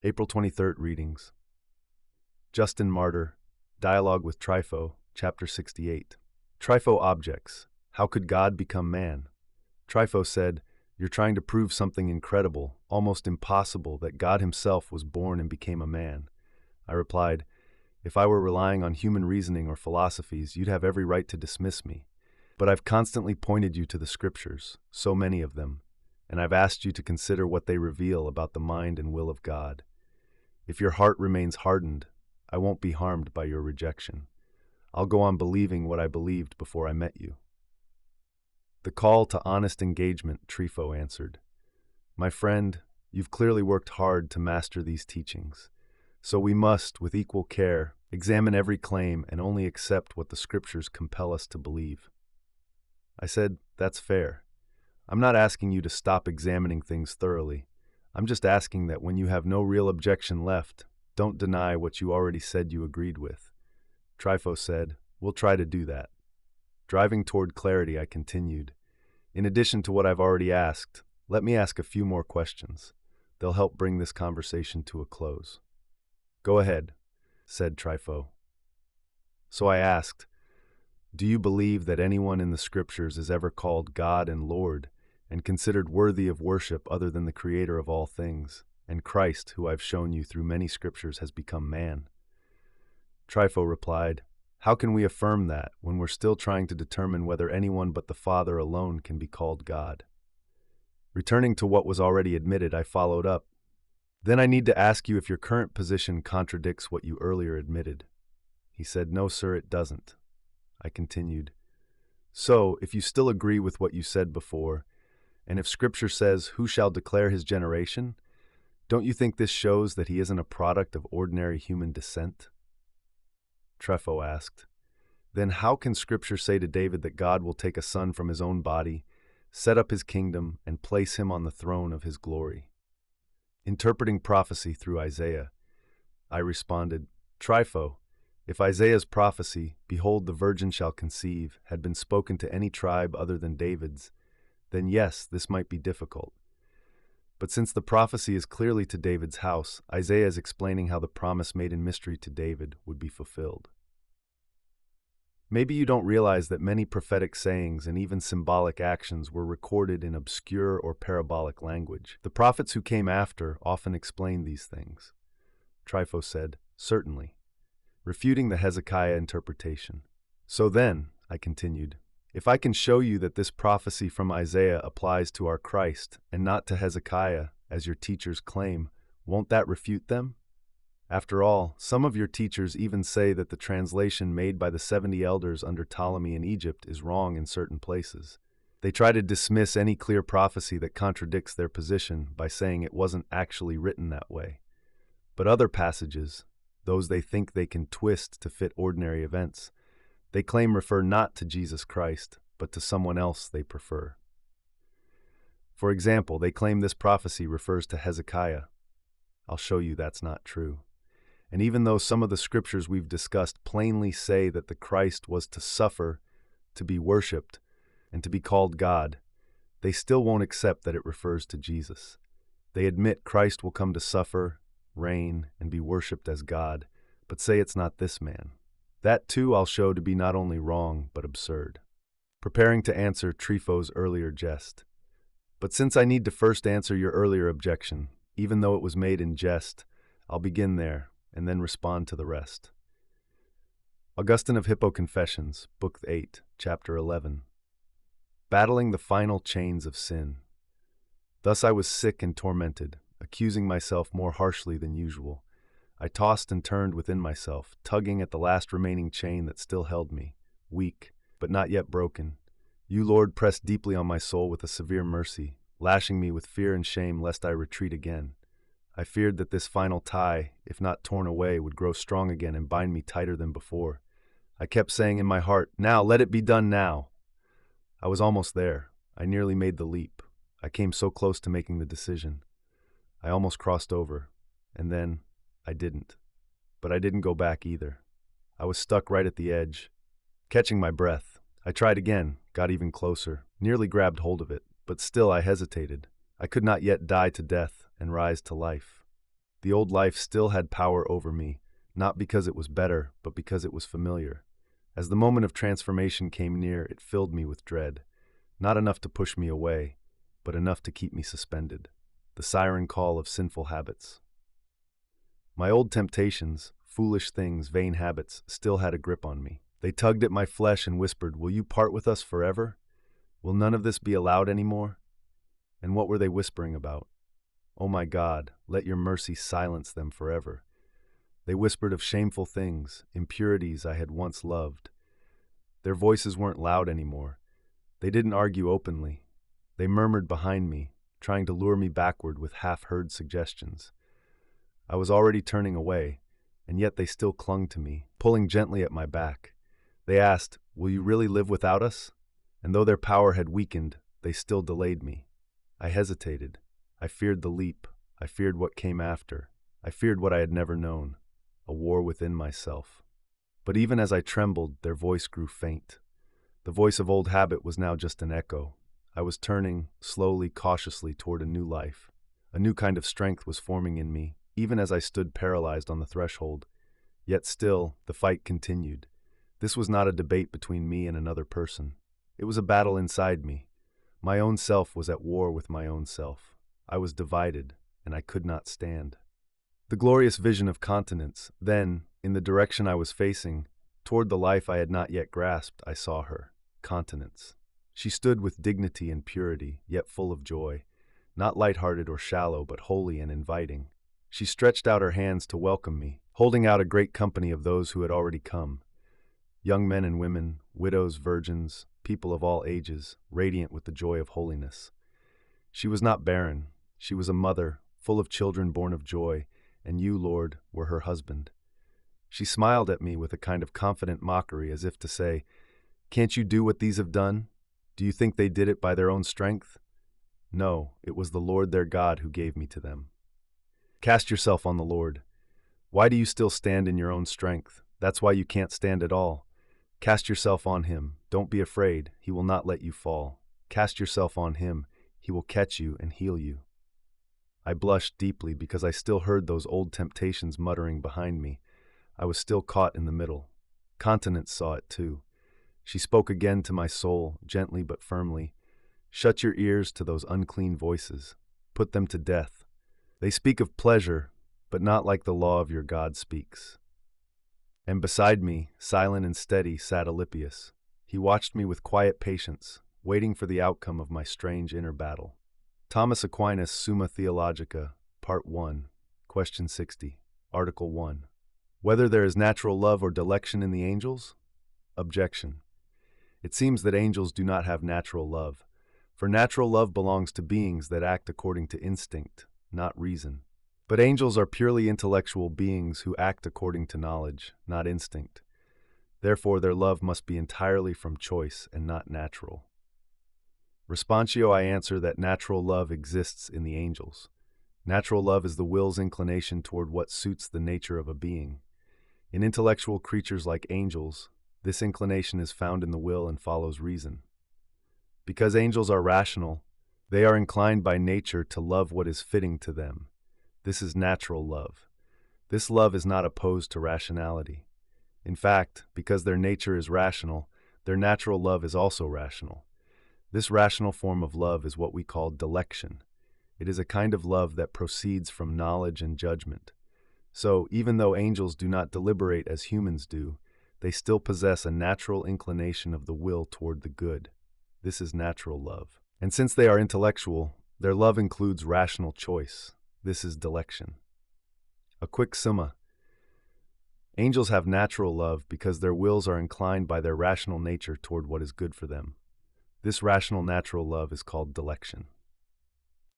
April 23rd readings. Justin Martyr, Dialogue with Trypho, Chapter 68. Trypho objects. How could God become man? Trypho said, "You're trying to prove something incredible, almost impossible, that God himself was born and became a man." I replied, "If I were relying on human reasoning or philosophies, you'd have every right to dismiss me. But I've constantly pointed you to the scriptures, so many of them, and I've asked you to consider what they reveal about the mind and will of God. If your heart remains hardened, I won't be harmed by your rejection. I'll go on believing what I believed before I met you." "The call to honest engagement," Trypho answered. "My friend, you've clearly worked hard to master these teachings. So we must, with equal care, examine every claim and only accept what the scriptures compel us to believe." I said, "That's fair. I'm not asking you to stop examining things thoroughly. I'm just asking that when you have no real objection left, don't deny what you already said you agreed with." Trypho said, "We'll try to do that." Driving toward clarity, I continued, "In addition to what I've already asked, let me ask a few more questions. They'll help bring this conversation to a close." "Go ahead," said Trypho. So I asked, "Do you believe that anyone in the scriptures is ever called God and Lord and considered worthy of worship other than the Creator of all things, and Christ, who I've shown you through many scriptures, has become man?" Trypho replied, "How can we affirm that when we're still trying to determine whether anyone but the Father alone can be called God?" Returning to what was already admitted, I followed up, "Then I need to ask you if your current position contradicts what you earlier admitted." He said, "No, sir, it doesn't." I continued, "So, if you still agree with what you said before, and if Scripture says, 'Who shall declare his generation?' don't you think this shows that he isn't a product of ordinary human descent?" Trypho asked, "Then how can Scripture say to David that God will take a son from his own body, set up his kingdom, and place him on the throne of his glory?" Interpreting prophecy through Isaiah, I responded, "Trypho, if Isaiah's prophecy, 'Behold, the virgin shall conceive,' had been spoken to any tribe other than David's, then yes, this might be difficult. But since the prophecy is clearly to David's house, Isaiah is explaining how the promise made in mystery to David would be fulfilled. Maybe you don't realize that many prophetic sayings and even symbolic actions were recorded in obscure or parabolic language. The prophets who came after often explained these things." Trypho said, "Certainly," refuting the Hezekiah interpretation. "So then," I continued, "if I can show you that this prophecy from Isaiah applies to our Christ and not to Hezekiah, as your teachers claim, won't that refute them? After all, some of your teachers even say that the translation made by the 70 elders under Ptolemy in Egypt is wrong in certain places. They try to dismiss any clear prophecy that contradicts their position by saying it wasn't actually written that way. But other passages, those they think they can twist to fit ordinary events, they claim refer not to Jesus Christ, but to someone else they prefer. For example, they claim this prophecy refers to Hezekiah. I'll show you that's not true. And even though some of the scriptures we've discussed plainly say that the Christ was to suffer, to be worshipped, and to be called God, they still won't accept that it refers to Jesus. They admit Christ will come to suffer, reign, and be worshipped as God, but say it's not this man. That too I'll show to be not only wrong, but absurd." Preparing to answer Trypho's earlier jest. But since I need to first answer your earlier objection, even though it was made in jest, I'll begin there, and then respond to the rest. Augustine of Hippo Confessions, Book 8, Chapter 11. Battling the final chains of sin. "Thus I was sick and tormented, accusing myself more harshly than usual. I tossed and turned within myself, tugging at the last remaining chain that still held me, weak, but not yet broken. You, Lord, pressed deeply on my soul with a severe mercy, lashing me with fear and shame lest I retreat again. I feared that this final tie, if not torn away, would grow strong again and bind me tighter than before. I kept saying in my heart, 'Now, let it be done now.' I was almost there. I nearly made the leap. I came so close to making the decision. I almost crossed over, and then I didn't. But I didn't go back either. I was stuck right at the edge. Catching my breath, I tried again, got even closer, nearly grabbed hold of it, but still I hesitated. I could not yet die to death and rise to life. The old life still had power over me, not because it was better, but because it was familiar. As the moment of transformation came near, it filled me with dread, not enough to push me away, but enough to keep me suspended. The siren call of sinful habits. My old temptations, foolish things, vain habits, still had a grip on me. They tugged at my flesh and whispered, "Will you part with us forever? Will none of this be allowed anymore?" And what were they whispering about? Oh my God, let your mercy silence them forever. They whispered of shameful things, impurities I had once loved. Their voices weren't loud anymore. They didn't argue openly. They murmured behind me, trying to lure me backward with half-heard suggestions. I was already turning away, and yet they still clung to me, pulling gently at my back. They asked, "Will you really live without us?" And though their power had weakened, they still delayed me. I hesitated. I feared the leap. I feared what came after. I feared what I had never known, a war within myself. But even as I trembled, their voice grew faint. The voice of old habit was now just an echo. I was turning, slowly, cautiously, toward a new life. A new kind of strength was forming in me, even as I stood paralyzed on the threshold. Yet still, the fight continued. This was not a debate between me and another person. It was a battle inside me. My own self was at war with my own self. I was divided, and I could not stand. The glorious vision of continence, then, in the direction I was facing, toward the life I had not yet grasped, I saw her. Continence. She stood with dignity and purity, yet full of joy, not light-hearted or shallow, but holy and inviting. She stretched out her hands to welcome me, holding out a great company of those who had already come. Young men and women, widows, virgins, people of all ages, radiant with the joy of holiness. She was not barren. She was a mother, full of children born of joy, and you, Lord, were her husband. She smiled at me with a kind of confident mockery, as if to say, "Can't you do what these have done? Do you think they did it by their own strength? No, it was the Lord their God who gave me to them. Cast yourself on the Lord. Why do you still stand in your own strength? That's why you can't stand at all. Cast yourself on him. Don't be afraid. He will not let you fall. Cast yourself on him. He will catch you and heal you." I blushed deeply because I still heard those old temptations muttering behind me. I was still caught in the middle. Continence saw it too. She spoke again to my soul, gently but firmly. "Shut your ears to those unclean voices. Put them to death. They speak of pleasure, but not like the law of your God speaks." And beside me, silent and steady, sat Alypius. He watched me with quiet patience, waiting for the outcome of my strange inner battle. Thomas Aquinas, Summa Theologica, Part 1, Question 60, Article 1. Whether there is natural love or dilection in the angels? Objection. It seems that angels do not have natural love, for natural love belongs to beings that act according to instinct, not reason. But angels are purely intellectual beings who act according to knowledge, not instinct. Therefore, their love must be entirely from choice and not natural. Responsio, I answer that natural love exists in the angels. Natural love is the will's inclination toward what suits the nature of a being. In intellectual creatures like angels, this inclination is found in the will and follows reason. Because angels are rational, they are inclined by nature to love what is fitting to them. This is natural love. This love is not opposed to rationality. In fact, because their nature is rational, their natural love is also rational. This rational form of love is what we call dilection. It is a kind of love that proceeds from knowledge and judgment. So, even though angels do not deliberate as humans do, they still possess a natural inclination of the will toward the good. This is natural love. And since they are intellectual, their love includes rational choice. This is dilection. A quick summa. Angels have natural love because their wills are inclined by their rational nature toward what is good for them. This rational natural love is called dilection.